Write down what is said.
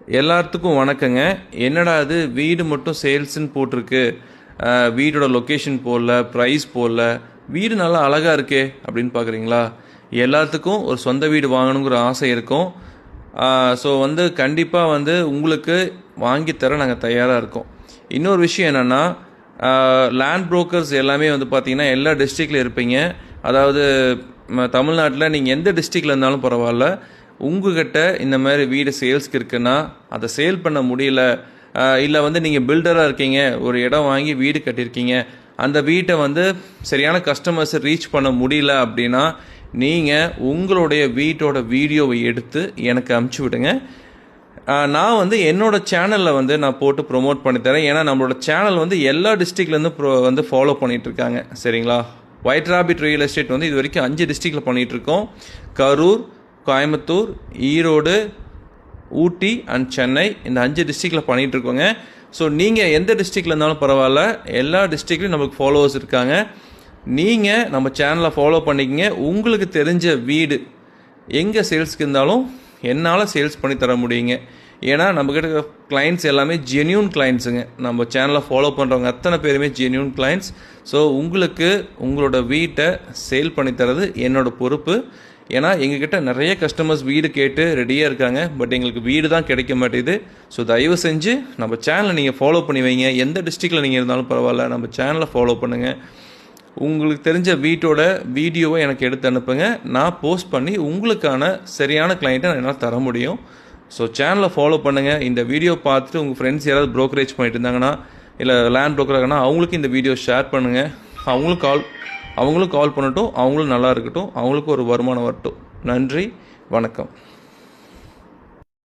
எல்லாத்துக்கும் வணக்கங்க. என்னடா இது வீடு மட்டும் சேல்ஸ்ன்னு போட்டிருக்கு, வீடோட லொக்கேஷன் போடல, ப்ரைஸ் போடல, வீடு நல்லா அழகாக இருக்கே அப்படின்னு பார்க்குறீங்களா? எல்லாத்துக்கும் ஒரு சொந்த வீடு வாங்கணுங்கிற ஆசை இருக்கும். ஸோ கண்டிப்பாக உங்களுக்கு வாங்கித்தர நாங்கள் தயாராக இருக்கோம். இன்னொரு விஷயம் என்னென்னா, லேண்ட் புரோக்கர்ஸ் எல்லாமே பார்த்தீங்கன்னா எல்லா டிஸ்ட்ரிக்டில் இருப்பீங்க. அதாவது தமிழ்நாட்டில் நீங்கள் எந்த டிஸ்ட்ரிக்டில் இருந்தாலும் பரவாயில்ல, உங்ககிட்ட இந்த மாதிரி வீடு சேல்ஸ்க்கு இருக்குன்னா அதை சேல் பண்ண முடியல, இல்லை நீங்கள் பில்டராக இருக்கீங்க, ஒரு இடம் வாங்கி வீடு கட்டியிருக்கீங்க, அந்த வீட்டை சரியான கஸ்டமர்ஸை ரீச் பண்ண முடியல அப்படின்னா நீங்கள் உங்களுடைய வீட்டோட வீடியோவை எடுத்து எனக்கு அனுப்பிச்சி விடுங்க. நான் என்னோடய சேனலில் நான் போட்டு ப்ரொமோட் பண்ணித்தரேன். ஏன்னா நம்மளோட சேனல் எல்லா டிஸ்ட்ரிக்ட்லேருந்து ஃபாலோ பண்ணிகிட்ருக்காங்க. சரிங்களா? ஒயிட் ராபிட் ரியல் எஸ்டேட் இது வரைக்கும் 5 டிஸ்ட்ரிக்டில் பண்ணிகிட்ருக்கோம். கரூர், கோயம்புத்தூர், ஈரோடு, ஊட்டி அண்ட் சென்னை, இந்த 5 டிஸ்ட்ரிக்டில் பண்ணிகிட்ருக்கோங்க. ஸோ நீங்கள் எந்த டிஸ்ட்ரிக்டில் இருந்தாலும் பரவாயில்ல, எல்லா டிஸ்ட்ரிக்ட்லையும் நமக்கு ஃபாலோவர்ஸ் இருக்காங்க. நீங்கள் நம்ம சேனலை ஃபாலோ பண்ணிக்கிங்க. உங்களுக்கு தெரிஞ்ச வீடு எங்கே சேல்ஸ்க்கு இருந்தாலும் என்னால் சேல்ஸ் பண்ணி தர முடியுங்க. ஏன்னா நம்மக்கிட்ட கிளைண்ட்ஸ் எல்லாமே ஜென்யூன் கிளைண்ட்ஸுங்க. நம்ம சேனலை ஃபாலோ பண்ணுறவங்க அத்தனை பேருமே ஜென்யூன் கிளைண்ட்ஸ். ஸோ உங்களுக்கு உங்களோட வீட்டை சேல் பண்ணி தரது என்னோடய பொறுப்பு. ஏன்னா எங்ககிட்ட நிறைய கஸ்டமர்ஸ் வீடு கேட்டு ரெடியாக இருக்காங்க, பட் எங்களுக்கு வீடு தான் கிடைக்க மாட்டேங்குது. ஸோ தயவு செஞ்சு நம்ம சேனலை நீங்கள் ஃபாலோ பண்ணி வைங்க. எந்த டிஸ்ட்ரிக்டில் நீங்கள் இருந்தாலும் பரவாயில்ல, நம்ம சேனலை ஃபாலோ பண்ணுங்கள். உங்களுக்கு தெரிஞ்ச வீட்டோட வீடியோவை எனக்கு எடுத்து அனுப்புங்க. நான் போஸ்ட் பண்ணி உங்களுக்கான சரியான கிளைண்ட்டை என்னால் தர முடியும். ஸோ சேனலை ஃபாலோ பண்ணுங்கள். இந்த வீடியோ பார்த்துட்டு உங்கள் ஃப்ரெண்ட்ஸ் யாராவது ப்ரோக்கரேஜ் பண்ணிட்டு இருந்தாங்கன்னா, இல்லை லேண்ட் ப்ரோக்கராகனா அவங்களுக்கு இந்த வீடியோ ஷேர் பண்ணுங்கள். அவங்களும் கால் பண்ணட்டும், அவங்களும் நல்லா இருக்கட்டும், அவங்களுக்கும் ஒரு வருமானம் வரட்டும். நன்றி, வணக்கம்.